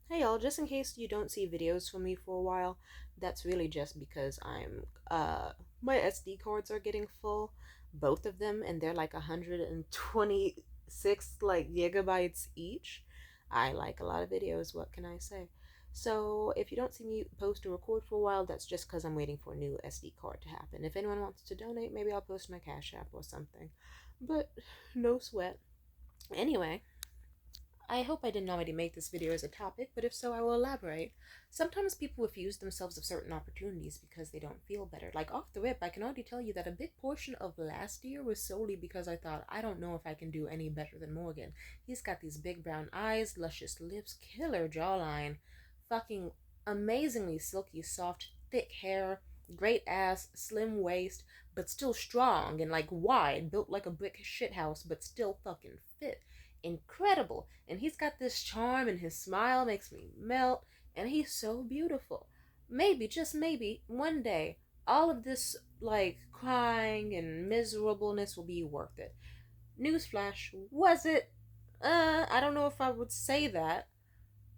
Hey y'all, just in case you don't see videos from me for a while, that's really just because my SD cards are getting full, both of them, and they're like 126 like gigabytes each. I like a lot of videos, what can I say? So if you don't see me post or record for a while, that's just because I'm waiting for a new SD card to happen. If anyone wants to donate, maybe I'll post my Cash App or something. But no sweat. Anyway, I hope I didn't already make this video as a topic, but if so, I will elaborate. Sometimes people refuse themselves of certain opportunities because they don't feel better. Like off the rip, I can already tell you that a big portion of last year was solely because I thought, I don't know if I can do any better than Morgan. He's got these big brown eyes, luscious lips, killer jawline, fucking amazingly silky, soft, thick hair, great ass, slim waist, but still strong and like wide, built like a brick shithouse, but still fucking fit, incredible. And he's got this charm, and his smile makes me melt, and he's so beautiful. Maybe, just maybe, one day, all of this, like, crying and miserableness will be worth it. Newsflash, was it? I don't know if I would say that,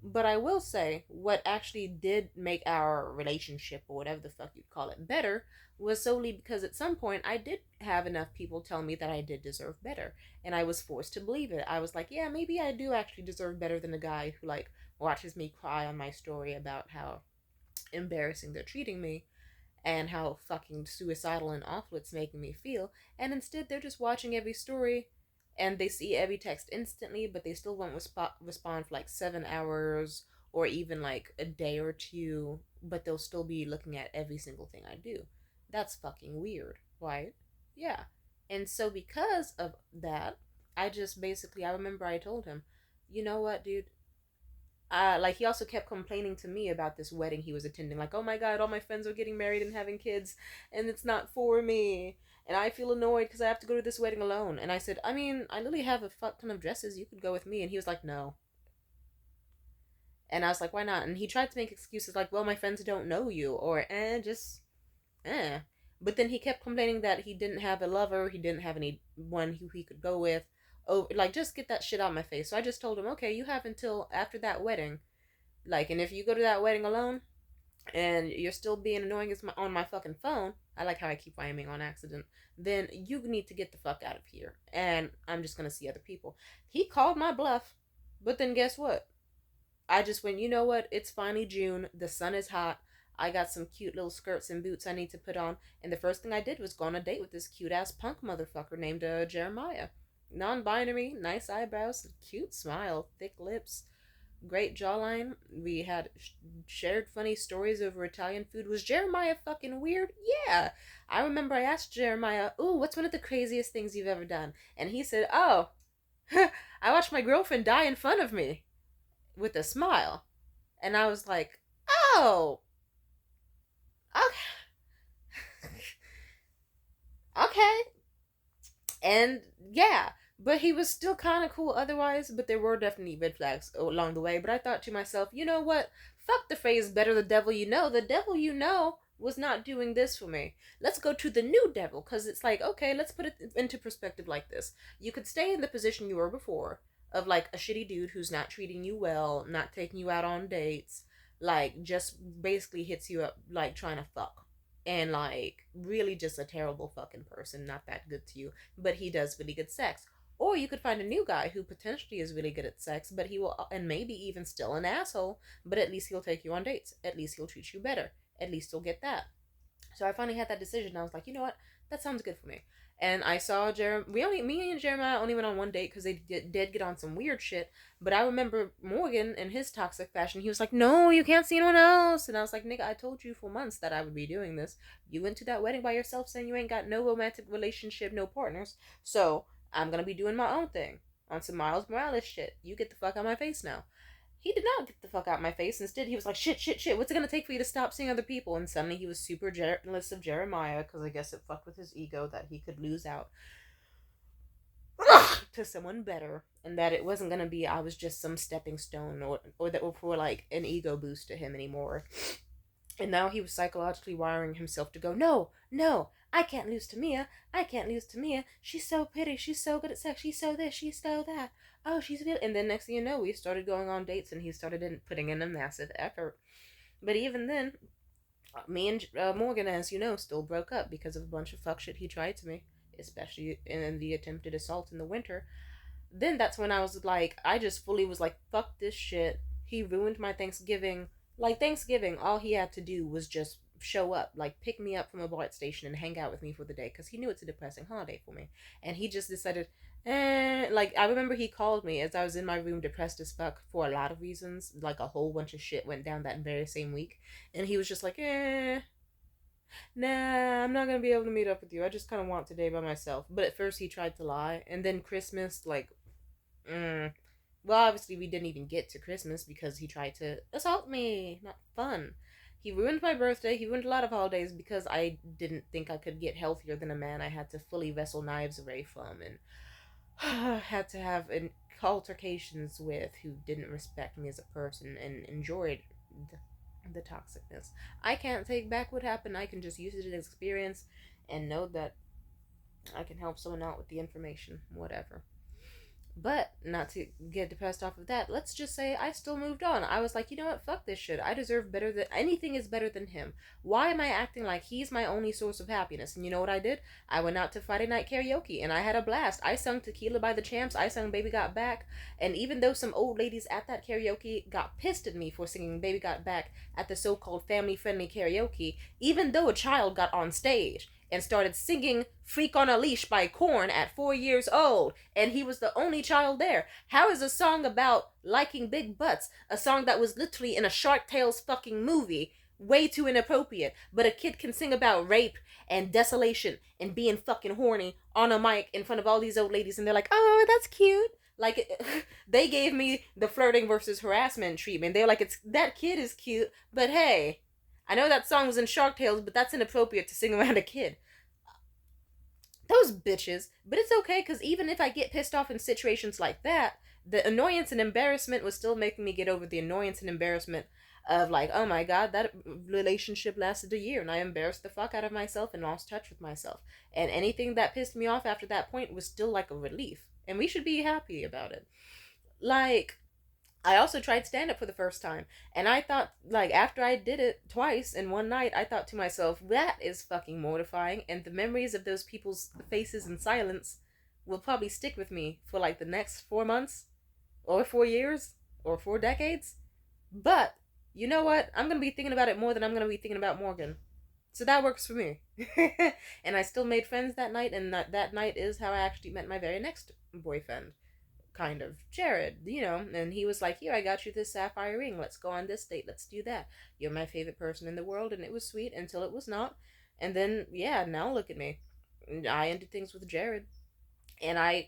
but I will say what actually did make our relationship, or whatever the fuck you'd call it, better was solely because at some point I did have enough people tell me that I did deserve better. And I was forced to believe it. I was like, yeah, maybe I do actually deserve better than a guy who, like, watches me cry on my story about how embarrassing they're treating me and how fucking suicidal and awful it's making me feel. And instead, they're just watching every story and they see every text instantly, but they still won't respond for like 7 hours or even like a day or two, but they'll still be looking at every single thing I do. That's fucking weird, right? Yeah. And so, because of that, I just basically, I remember I told him, you know what, dude? Like he also kept complaining to me about this wedding he was attending. Like, oh my god, all my friends are getting married and having kids, and it's not for me. And I feel annoyed because I have to go to this wedding alone. And I said, I mean, I literally have a fuck ton of dresses. You could go with me. And he was like, no. And I was like, why not? And he tried to make excuses like, well, my friends don't know you, or just eh. But then he kept complaining that he didn't have a lover, he didn't have anyone who he could go with. Oh, like just get that shit out of my face. So I just told him, okay, you have until after that wedding. Like, and if you go to that wedding alone and you're still being annoying on my fucking phone, I like how I keep rhyming on accident, then you need to get the fuck out of here. And I'm just gonna see other people. He called my bluff, but then guess what? I just went, you know what? It's finally June. The sun is hot. I got some cute little skirts and boots I need to put on. And the first thing I did was go on a date with this cute ass punk motherfucker named Jeremiah. Non binary, nice eyebrows, cute smile, thick lips, great jawline. We had shared funny stories over Italian food. Was Jeremiah fucking weird? Yeah. I remember I asked Jeremiah, ooh, what's one of the craziest things you've ever done? And he said, oh, I watched my girlfriend die in front of me with a smile. And I was like, oh, okay. Okay. And yeah, but he was still kind of cool otherwise, but there were definitely red flags along the way. But I thought to myself, you know what? Fuck the phrase better the devil you know. The devil you know was not doing this for me. Let's go to the new devil, because it's like, okay, let's put it into perspective like this. You could stay in the position you were before of like a shitty dude who's not treating you well, not taking you out on dates, like just basically hits you up like trying to fuck. And like really just a terrible fucking person, not that good to you, but he does really good sex. Or you could find a new guy who potentially is really good at sex, but he will, and maybe even still an asshole, but at least he'll take you on dates. At least he'll treat you better. At least you'll get that. So I finally had that decision. I was like, you know what? That sounds good for me. And I saw me and Jeremiah only went on one date because they did get on some weird shit. But I remember Morgan in his toxic fashion. He was like, no, you can't see anyone else. And I was like, nigga, I told you for months that I would be doing this. You went to that wedding by yourself saying you ain't got no romantic relationship, no partners. So I'm going to be doing my own thing on some Miles Morales shit. You get the fuck out of my face now. He did not get the fuck out of my face. Instead, he was like, shit, shit, shit. What's it gonna take for you to stop seeing other people? And suddenly he was super jealous of Jeremiah, because I guess it fucked with his ego that he could lose out to someone better. And that it wasn't gonna be, I was just some stepping stone, or that were for like an ego boost to him anymore. And now he was psychologically wiring himself to go, no, no, I can't lose to Mia. I can't lose to Mia. She's so pretty. She's so good at sex. She's so this. She's so that. oh, she's good. And then next thing you know, we started going on dates, and he started putting in a massive effort. But even then, me and Morgan, as you know, still broke up because of a bunch of fuck shit he tried to me, especially in the attempted assault in the winter. Then that's when I was like, I just fully was like, fuck this shit. He ruined my Thanksgiving. Like, Thanksgiving, all he had to do was just show up, like, pick me up from a BART station and hang out with me for the day, because he knew it's a depressing holiday for me. And he just decided, like, I remember he called me as I was in my room, depressed as fuck for a lot of reasons. Like, a whole bunch of shit went down that very same week. And he was just like, nah, I'm not gonna be able to meet up with you. I just kind of want today by myself. But at first he tried to lie. And then Christmas, like, Mm. Well, obviously, we didn't even get to Christmas because he tried to assault me. Not fun. He ruined my birthday. He ruined a lot of holidays because I didn't think I could get healthier than a man I had to fully wrestle knives away from and had to have altercations with who didn't respect me as a person and enjoyed the toxicness. I can't take back what happened. I can just use it as experience and know that I can help someone out with the information, whatever. But not to get depressed off of that, let's just say I still moved on. I was like, you know what? Fuck this shit. I deserve better than anything is better than him. Why am I acting like he's my only source of happiness? And you know what I did? I went out to Friday night karaoke and I had a blast. I sung Tequila by the Champs. I sung Baby Got Back. And even though some old ladies at that karaoke got pissed at me for singing Baby Got Back at the so-called family-friendly karaoke, even though a child got on stage and started singing Freak on a Leash by Korn at 4 years old, and he was the only child there. How is a song about liking big butts, a song that was literally in a Shark Tales fucking movie, way too inappropriate, but a kid can sing about rape and desolation and being fucking horny on a mic in front of all these old ladies, and they're like, oh, that's cute. Like, they gave me the flirting versus harassment treatment. They're like, it's that kid is cute, but hey, I know that song was in Shark Tales, but that's inappropriate to sing around a kid. Those bitches. But it's okay, because even if I get pissed off in situations like that, the annoyance and embarrassment was still making me get over the annoyance and embarrassment of, like, oh my god, that relationship lasted a year and I embarrassed the fuck out of myself and lost touch with myself. And anything that pissed me off after that point was still like a relief. And we should be happy about it. Like, I also tried stand up for the first time. And I thought, like, after I did it twice in one night, I thought to myself, that is fucking mortifying. And the memories of those people's faces in silence will probably stick with me for, like, the next 4 months, or 4 years, or 4 decades. But, you know what? I'm going to be thinking about it more than I'm going to be thinking about Morgan. So that works for me. And I still made friends that night, and that night is how I actually met my very next boyfriend, kind of, Jared, and he was like, here, I got you this sapphire ring, let's go on this date, let's do that, you're my favorite person in the world. And it was sweet until it was not. And then, yeah, now look at me. I ended things with Jared. And I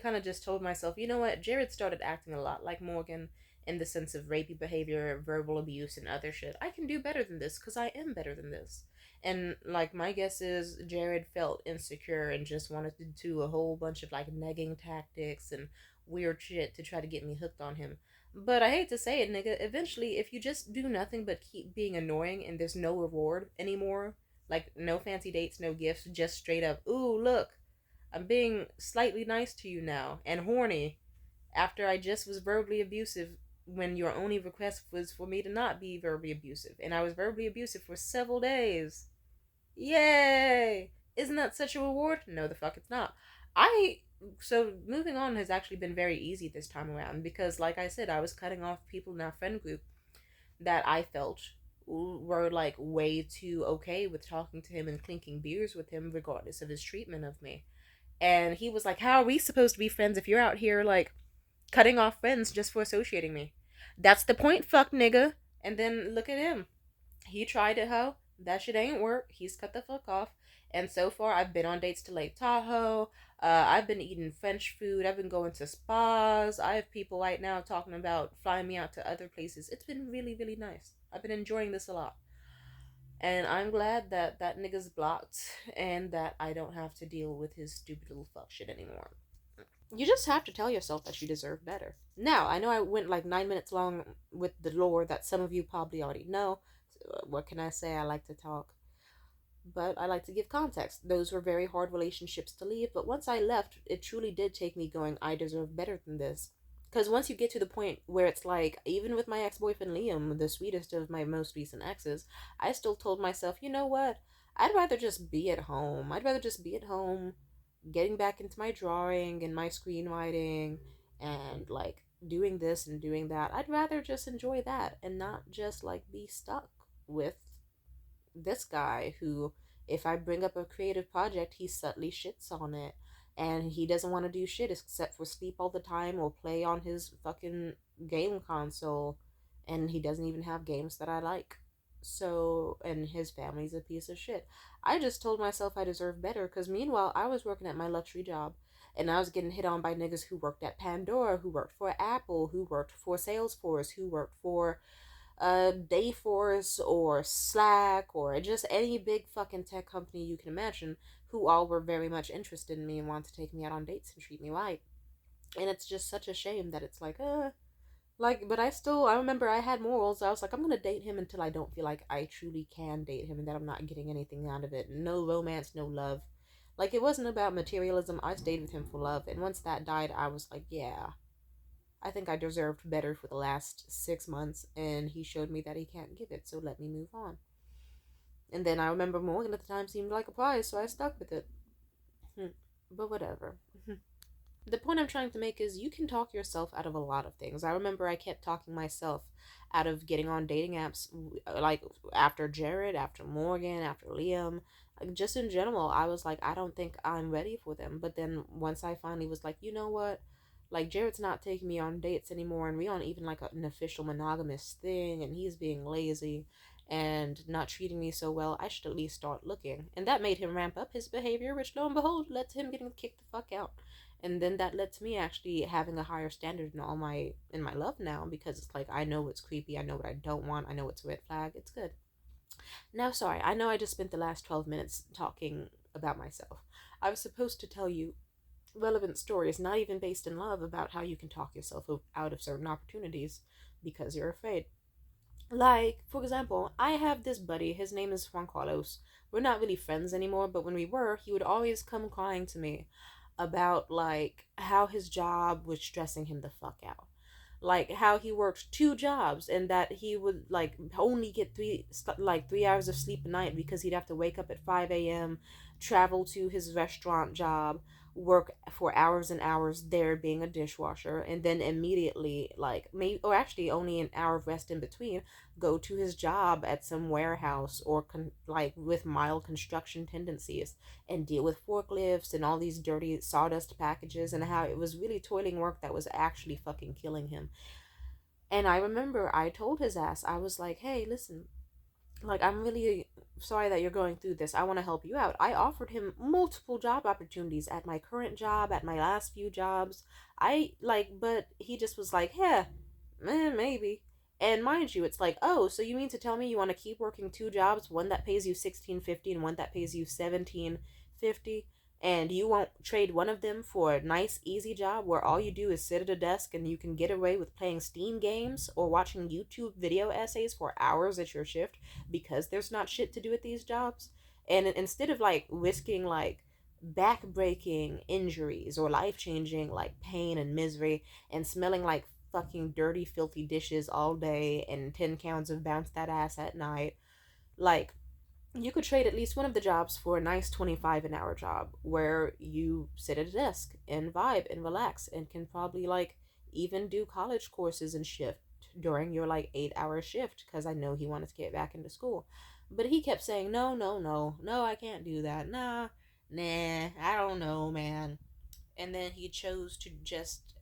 kind of just told myself, you know what, Jared started acting a lot like Morgan in the sense of rapey behavior, verbal abuse, and other shit. I can do better than this because I am better than this. And, like, my guess is Jared felt insecure and just wanted to do a whole bunch of, like, negging tactics and weird shit to try to get me hooked on him. But I hate to say it, nigga, eventually, if you just do nothing but keep being annoying and there's no reward anymore, like, no fancy dates, no gifts, just straight up, ooh, look, I'm being slightly nice to you now and horny after I just was verbally abusive when your only request was for me to not be verbally abusive. And I was verbally abusive for several days. Yay! Isn't that such a reward? No, the fuck it's not. So moving on has actually been very easy this time around because, like I said, I was cutting off people in our friend group that I felt were, like, way too okay with talking to him and clinking beers with him regardless of his treatment of me. And he was like, how are we supposed to be friends if you're out here, like, cutting off friends just for associating me? That's the point, fuck nigga. And then look at him. He tried it, ho. That shit ain't work. He's cut the fuck off. And so far, I've been on dates to Lake Tahoe. I've been eating French food. I've been going to spas. I have people right now talking about flying me out to other places. It's been really, really nice. I've been enjoying this a lot. And I'm glad that that nigga's blocked and that I don't have to deal with his stupid little fuck shit anymore. You just have to tell yourself that you deserve better. Now, I know I went like 9 minutes long with the lore that some of you probably already know. So, what can I say? I like to talk. But I like to give context. Those were very hard relationships to leave, but once I left, it truly did take me going, I deserve better than this. Because once you get to the point where it's like, even with my ex boyfriend Liam, the sweetest of my most recent exes, I still told myself, you know what? I'd rather just be at home. I'd rather just be at home, getting back into my drawing and my screenwriting and like doing this and doing that. I'd rather just enjoy that and not just like be stuck with this guy who, if I bring up a creative project, he subtly shits on it. And he doesn't want to do shit except for sleep all the time or play on his fucking game console. And he doesn't even have games that I like. So, and his family's a piece of shit. I just told myself I deserve better because meanwhile, I was working at my luxury job and I was getting hit on by niggas who worked at Pandora, who worked for Apple, who worked for Salesforce, who worked for Dayforce or Slack or just any big fucking tech company you can imagine, who all were very much interested in me and wanted to take me out on dates and treat me right. And it's just such a shame that it's like, but I remember I had morals. I was like, I'm gonna date him until I don't feel like I truly can date him and that I'm not getting anything out of it. No romance, no love. Like, it wasn't about materialism. I stayed with him for love. And once that died, I was like, yeah, I think I deserved better for the last 6 months, and he showed me that he can't give it, so let me move on. And then I remember Morgan at the time seemed like a prize, so I stuck with it. But whatever. The point I'm trying to make is you can talk yourself out of a lot of things. I remember I kept talking myself out of getting on dating apps, like after Jared, after Morgan, after Liam. Like, just in general, I was like, I don't think I'm ready for them. But then once I finally was like, you know what? Like, Jared's not taking me on dates anymore, and we aren't even like an official monogamous thing, and he's being lazy and not treating me so well. I should at least start looking. And that made him ramp up his behavior, which lo and behold led to him getting kicked the fuck out. And then that led to me actually having a higher standard in my love now, because it's like I know what's creepy, I know what I don't want, I know what's a red flag. It's good. Now, sorry, I know I just spent the last 12 minutes talking about myself. I was supposed to tell you relevant stories, not even based in love, about how you can talk yourself out of certain opportunities because you're afraid. Like, for example, I have this buddy, his name is Juan Carlos. We're not really friends anymore, but when we were, he would always come crying to me about like how his job was stressing him the fuck out, like how he worked two jobs and that he would like only get 3 hours of sleep a night because he'd have to wake up at 5 a.m, travel to his restaurant job, work for hours and hours there being a dishwasher, and then immediately, like, maybe, or actually only an hour of rest in between, go to his job at some warehouse or like with mild construction tendencies and deal with forklifts and all these dirty sawdust packages, and how it was really toiling work that was actually fucking killing him. And I remember I told his ass, I was like, hey, listen, like, I'm really sorry that you're going through this. I want to help you out. I offered him multiple job opportunities at my current job, at my last few jobs. But he just was like, yeah, maybe. And mind you, it's like, oh, so you mean to tell me you want to keep working two jobs, one that pays you 16.50 and one that pays you 17.50, and you won't trade one of them for a nice, easy job where all you do is sit at a desk and you can get away with playing Steam games or watching YouTube video essays for hours at your shift because there's not shit to do at these jobs? And instead of like risking like back breaking injuries or life changing like pain and misery and smelling like fucking dirty, filthy dishes all day and 10 cans of bounce that ass at night, like, you could trade at least one of the jobs for a nice 25 an hour job where you sit at a desk and vibe and relax and can probably like even do college courses and shift during your like 8 hour shift, because I know he wanted to get back into school. But he kept saying, no, no, no, no, I can't do that. Nah, I don't know, man. And then he chose to just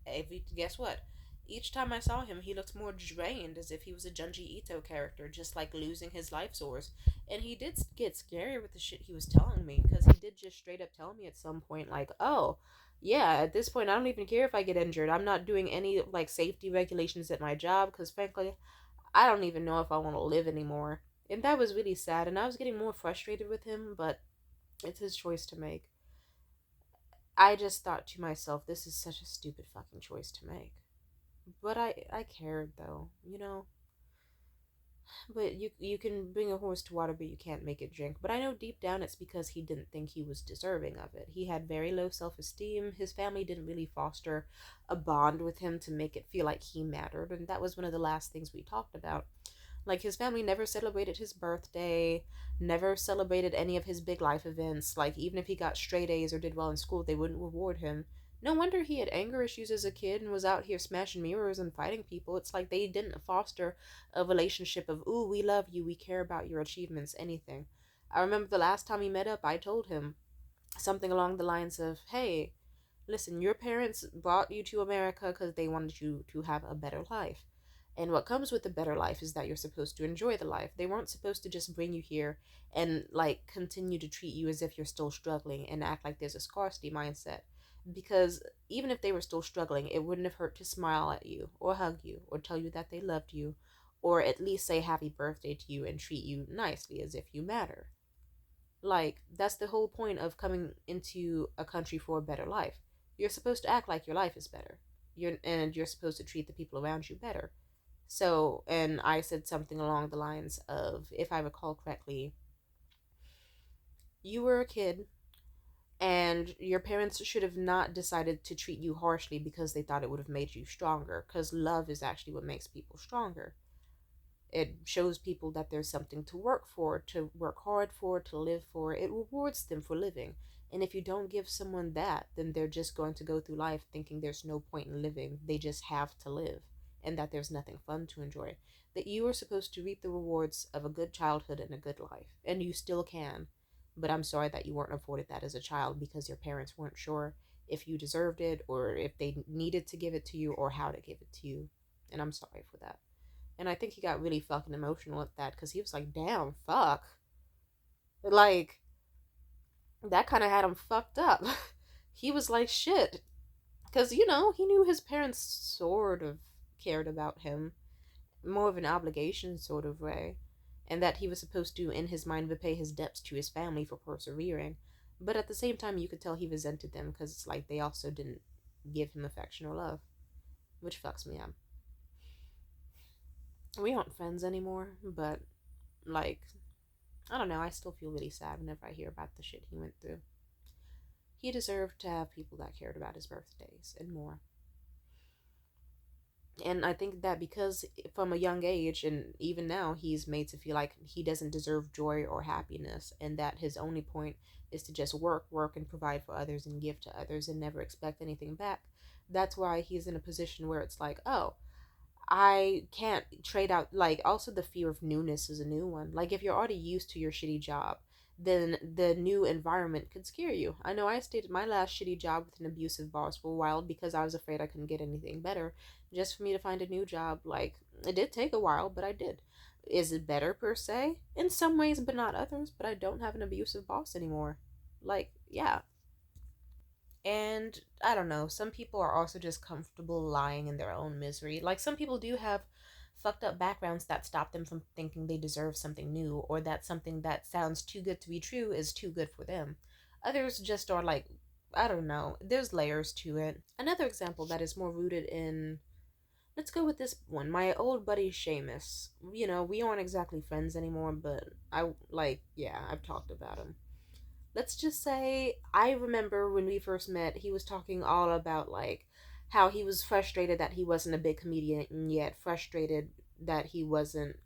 guess what? Each time I saw him, he looked more drained, as if he was a Junji Ito character, just like losing his life source. And he did get scary with the shit he was telling me, because he did just straight up tell me at some point, like, oh, yeah, at this point, I don't even care if I get injured. I'm not doing any, like, safety regulations at my job, because frankly, I don't even know if I want to live anymore. And that was really sad, and I was getting more frustrated with him, but it's his choice to make. I just thought to myself, this is such a stupid fucking choice to make. But I cared though, you know? But you can bring a horse to water, but you can't make it drink. But I know deep down it's because he didn't think he was deserving of it. He had very low self esteem. His family didn't really foster a bond with him to make it feel like he mattered, and that was one of the last things we talked about. Like, his family never celebrated his birthday, never celebrated any of his big life events. Like, even if he got straight A's or did well in school, they wouldn't reward him. No wonder he had anger issues as a kid and was out here smashing mirrors and fighting people. It's like they didn't foster a relationship of, ooh, we love you, we care about your achievements, anything. I remember the last time we met up, I told him something along the lines of, hey, listen, your parents brought you to America because they wanted you to have a better life. And what comes with the better life is that you're supposed to enjoy the life. They weren't supposed to just bring you here and like continue to treat you as if you're still struggling and act like there's a scarcity mindset. Because even if they were still struggling, it wouldn't have hurt to smile at you or hug you or tell you that they loved you or at least say happy birthday to you and treat you nicely as if you matter. Like, that's the whole point of coming into a country for a better life. You're supposed to act like your life is better. You're supposed to treat the people around you better. So, and I said something along the lines of, if I recall correctly, you were a kid and your parents should have not decided to treat you harshly because they thought it would have made you stronger, because love is actually what makes people stronger. It shows people that there's something to work hard for, to live for. It rewards them for living. And if you don't give someone that, then they're just going to go through life thinking there's no point in living. They just have to live, and that there's nothing fun to enjoy. That you are supposed to reap the rewards of a good childhood and a good life, and you still can. But I'm sorry that you weren't afforded that as a child because your parents weren't sure if you deserved it or if they needed to give it to you or how to give it to you. And I'm sorry for that. And I think he got really fucking emotional at that because he was like, damn, fuck. Like, that kind of had him fucked up. He was like, shit. Because, he knew his parents sort of cared about him, more of an obligation sort of way, and that he was supposed to, in his mind, repay his debts to his family for persevering. But at the same time, you could tell he resented them because it's like they also didn't give him affection or love, which fucks me up. We aren't friends anymore, but like, I don't know, I still feel really sad whenever I hear about the shit he went through. He deserved to have people that cared about his birthdays and more. And I think that because from a young age and even now, he's made to feel like he doesn't deserve joy or happiness, and that his only point is to just work, and provide for others and give to others and never expect anything back. That's why he's in a position where it's like, oh, I can't trade out. Like, also the fear of newness is a new one. Like, if you're already used to your shitty job, then the new environment could scare you. I know I stayed at my last shitty job with an abusive boss for a while because I was afraid I couldn't get anything better. Just for me to find a new job, like, it did take a while, but I did. Is it better per se? In some ways, but not others. But I don't have an abusive boss anymore. Like, yeah. And I don't know, some people are also just comfortable lying in their own misery. Like, some people do have fucked up backgrounds that stop them from thinking they deserve something new, or that something that sounds too good to be true is too good for them. Others just are like, I don't know, there's layers to it. Another example that is more rooted in, let's go with this one. My old buddy Seamus. We aren't exactly friends anymore, but yeah, I've talked about him. Let's just say I remember when we first met, he was talking all about like how he was frustrated that he wasn't a big comedian and yet frustrated that he wasn't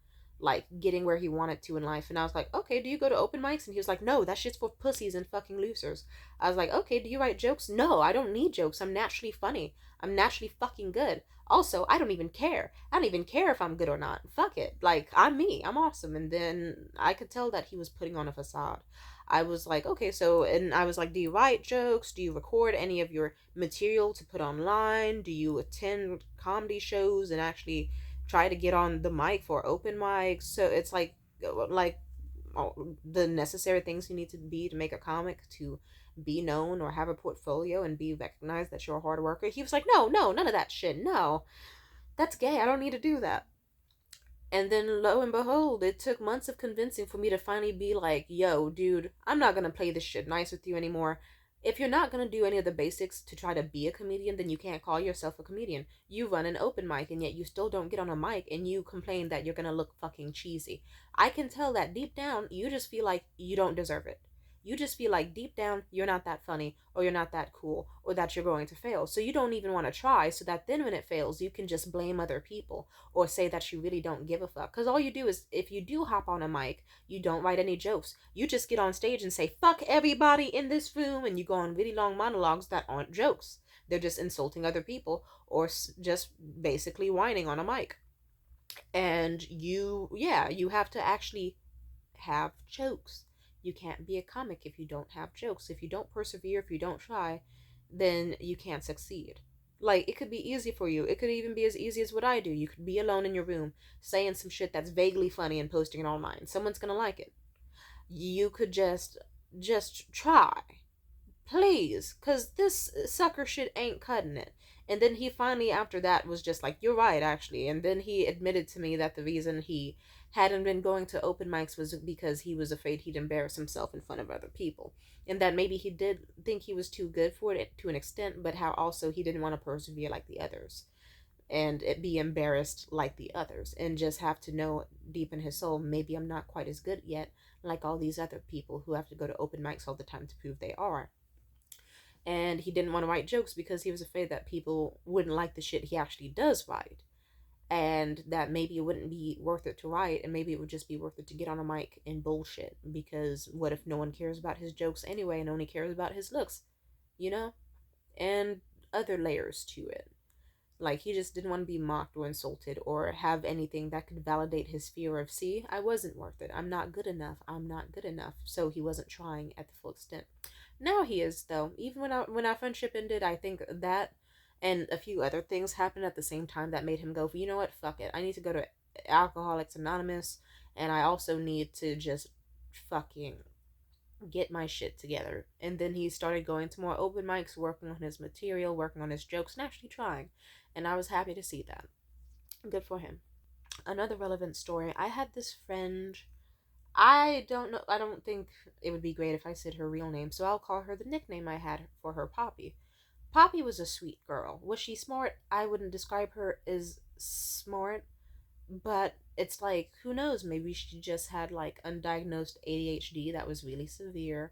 like getting where he wanted to in life. And I was like, okay, do you go to open mics? And he was like, no, that shit's for pussies and fucking losers. I was like, okay, do you write jokes? No, I don't need jokes. I'm naturally funny. I'm naturally fucking good. Also, I don't even care. I don't even care if I'm good or not. Fuck it. Like, I'm me. I'm awesome. And then I could tell that he was putting on a facade. I was like, okay, so, and I was like, do you write jokes? Do you record any of your material to put online? Do you attend comedy shows and actually try to get on the mic for open mics? So it's like all the necessary things you need to be to make a comic, to be known or have a portfolio and be recognized that you're a hard worker. He was like, no, no, none of that shit. No, that's gay. I don't need to do that. And then lo and behold, it took months of convincing for me to finally be like, yo, dude, I'm not gonna play this shit nice with you anymore. If you're not going to do any of the basics to try to be a comedian, then you can't call yourself a comedian. You run an open mic and yet you still don't get on a mic and you complain that you're going to look fucking cheesy. I can tell that deep down you just feel like you don't deserve it. You just feel like deep down you're not that funny or you're not that cool or that you're going to fail. So you don't even want to try so that then when it fails, you can just blame other people or say that you really don't give a fuck. Because all you do is if you do hop on a mic, you don't write any jokes. You just get on stage and say, fuck everybody in this room, and you go on really long monologues that aren't jokes. They're just insulting other people or just basically whining on a mic. And you have to actually have jokes. You can't be a comic if you don't have jokes. If you don't persevere, if you don't try, then you can't succeed. Like, it could be easy for you. It could even be as easy as what I do. You could be alone in your room saying some shit that's vaguely funny and posting it online. Someone's gonna like it. You could just try, please, because this sucker shit ain't cutting it. And then he finally, after that, was just like, you're right, actually. And then he admitted to me that the reason he hadn't been going to open mics was because he was afraid he'd embarrass himself in front of other people. And that maybe he did think he was too good for it to an extent, but how also he didn't want to persevere like the others and it be embarrassed like the others and just have to know deep in his soul, maybe I'm not quite as good yet like all these other people who have to go to open mics all the time to prove they are. And he didn't want to write jokes because he was afraid that people wouldn't like the shit he actually does write. And that maybe it wouldn't be worth it to write, and maybe it would just be worth it to get on a mic and bullshit. Because what if no one cares about his jokes anyway and only cares about his looks? You know? And other layers to it. Like, he just didn't want to be mocked or insulted or have anything that could validate his fear of, see, I wasn't worth it. I'm not good enough. I'm not good enough. So he wasn't trying at the full extent. Now he is, though. Even when our friendship ended, I think that and a few other things happened at the same time that made him go, you know what, fuck it. I need to go to Alcoholics Anonymous, and I also need to just fucking get my shit together. And then he started going to more open mics, working on his material, working on his jokes, and actually trying. And I was happy to see that. Good for him. Another relevant story. I had this friend. I don't know. I don't think it would be great if I said her real name, so I'll call her the nickname I had for her, Poppy. Poppy was a sweet girl. Was she smart? I wouldn't describe her as smart, but it's like, who knows? Maybe she just had like undiagnosed ADHD that was really severe,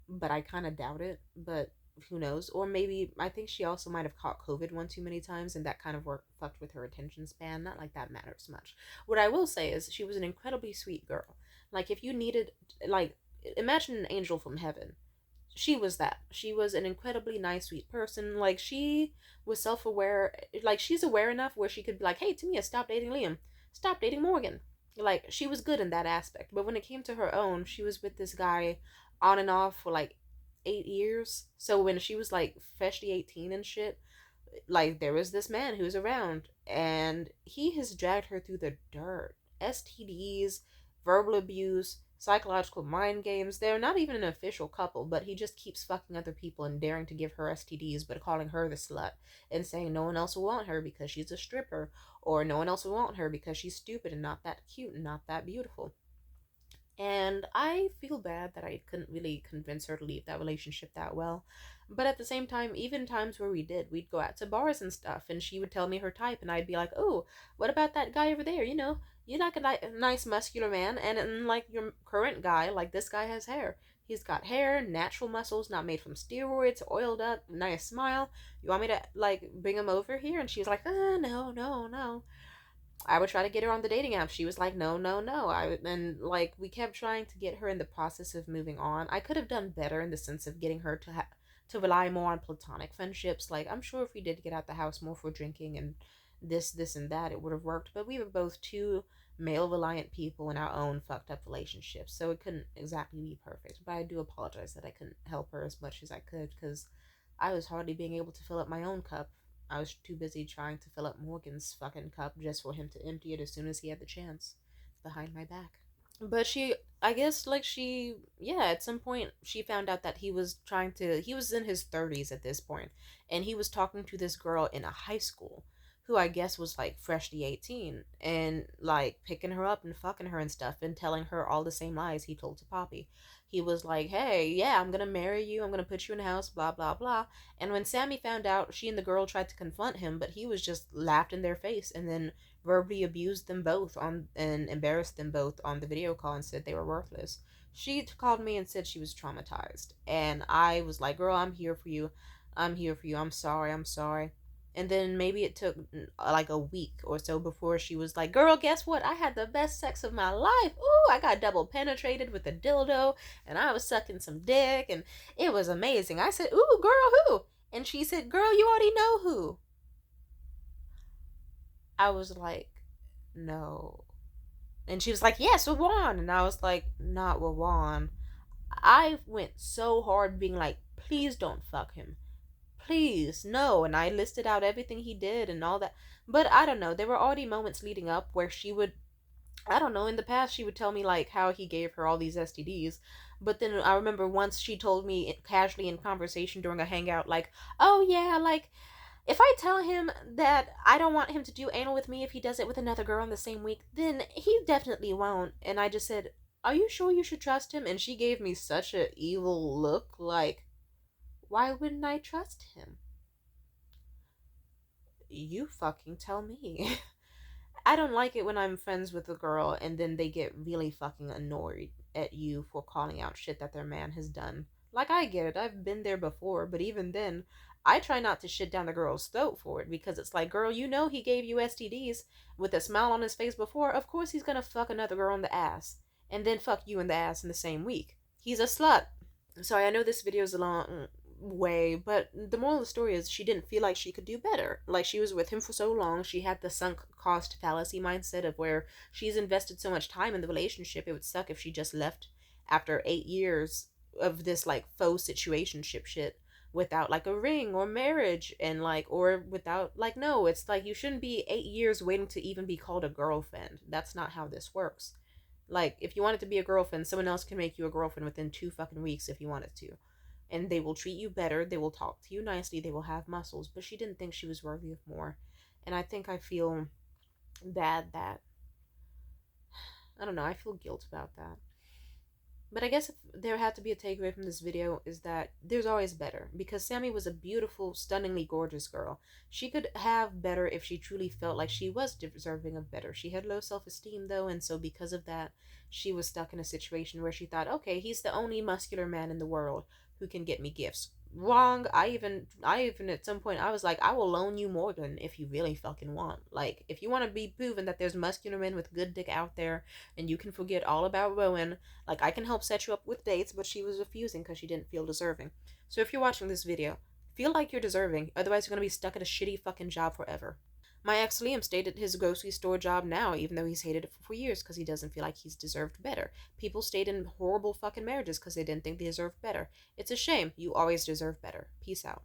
but I kind of doubt it. But who knows? Or maybe I think she also might have caught COVID one too many times, and that kind of fucked with her attention span. Not like that matters much. What I will say is she was an incredibly sweet girl. Like, if you needed, like, imagine an angel from heaven. She was that. She was an incredibly nice, sweet person. Like, she was self aware. Like, she's aware enough where she could be like, hey, Tamia, stop dating Liam. Stop dating Morgan. Like, she was good in that aspect. But when it came to her own, she was with this guy on and off for like 8 years. So when she was like freshly 18 and shit, like, there was this man who's around and he has dragged her through the dirt. STDs, verbal abuse, psychological mind games. They're not even an official couple, but he just keeps fucking other people and daring to give her STDs, but calling her the slut and saying no one else will want her because she's a stripper, or no one else will want her because she's stupid and not that cute and not that beautiful. And I feel bad that I couldn't really convince her to leave that relationship that well. But at the same time, even times where we did, we'd go out to bars and stuff, and she would tell me her type, and I'd be like, oh, what about that guy over there? You know, you like a nice muscular man, and like your current guy, like this guy has hair. He's got hair, natural muscles, not made from steroids, oiled up, nice smile. You want me to, like, bring him over here? And she's like, no, no, no. I would try to get her on the dating app. She was like, no, no, no. And like, we kept trying to get her in the process of moving on. I could have done better in the sense of getting her to rely more on platonic friendships. Like, I'm sure if we did get out the house more for drinking and this, and that, it would have worked. But we were both two male reliant people in our own fucked up relationships, so it couldn't exactly be perfect. But I do apologize that I couldn't help her as much as I could because I was hardly being able to fill up my own cup. I was too busy trying to fill up Morgan's fucking cup just for him to empty it as soon as he had the chance, behind my back. But she, I guess, like, yeah, at some point she found out that he was in his 30s at this point, and he was talking to this girl in a high school who I guess was like freshly 18, and like picking her up and fucking her and stuff and telling her all the same lies he told to Poppy. He was like, hey, yeah, I'm gonna marry you, I'm gonna put you in a house, blah, blah, blah. And when Sammy found out, she and the girl tried to confront him, but he was just laughed in their face and then verbally abused them both on and embarrassed them both on the video call and said they were worthless. She called me and said she was traumatized. And I was like, girl, I'm here for you. I'm here for you. I'm sorry. I'm sorry. And then maybe it took like a week or so before she was like, girl, guess what? I had the best sex of my life. Ooh, I got double penetrated with a dildo and I was sucking some dick and it was amazing. I said, ooh, girl, who? And she said, girl, you already know who. I was like, no. And she was like, yes, with Juan. And I was like, not with Juan. I went so hard being like, please don't fuck him. Please, no. And I listed out everything he did and all that. But I don't know. There were already moments leading up where she would, I don't know, in the past she would tell me like how he gave her all these STDs. But then I remember once she told me casually in conversation during a hangout, like, oh yeah, like, if I tell him that I don't want him to do anal with me if he does it with another girl in the same week, then he definitely won't. And I just said, are you sure you should trust him? And she gave me such a evil look, like, why wouldn't I trust him? You fucking tell me. I don't like it when I'm friends with a girl and then they get really fucking annoyed at you for calling out shit that their man has done. Like, I get it, I've been there before, but even then, I try not to shit down the girl's throat for it because it's like, girl, you know he gave you STDs with a smile on his face before. Of course he's gonna fuck another girl in the ass and then fuck you in the ass in the same week. He's a slut. Sorry, I know this video is a long way, but the moral of the story is she didn't feel like she could do better. Like, she was with him for so long, she had the sunk cost fallacy mindset of where she's invested so much time in the relationship, it would suck if she just left after 8 years of this like faux situationship shit without like a ring or marriage and like or without like no, it's like you shouldn't be 8 years waiting to even be called a girlfriend. That's not how this works. Like, if you wanted to be a girlfriend, someone else can make you a girlfriend within 2 fucking weeks if you wanted to. And they will treat you better, they will talk to you nicely, they will have muscles. But she didn't think she was worthy of more. And I think I feel bad that, I don't know, I feel guilt about that. But I guess if there had to be a takeaway from this video is that there's always better. Because Sammy was a beautiful, stunningly gorgeous girl. She could have better if she truly felt like she was deserving of better. She had low self-esteem though, and so because of that, she was stuck in a situation where she thought, okay, he's the only muscular man in the world who can get me gifts. Wrong. I even at some point I was like, I will loan you Morgan if you really fucking want. Like, if you want to be proven that there's muscular men with good dick out there and you can forget all about Rowan, like, I can help set you up with dates. But she was refusing because she didn't feel deserving. So if you're watching this video, feel like you're deserving, otherwise you're gonna be stuck at a shitty fucking job forever. My ex Liam stayed at his grocery store job now, even though he's hated it for years because he doesn't feel like he's deserved better. People stayed in horrible fucking marriages because they didn't think they deserved better. It's a shame. You always deserve better. Peace out.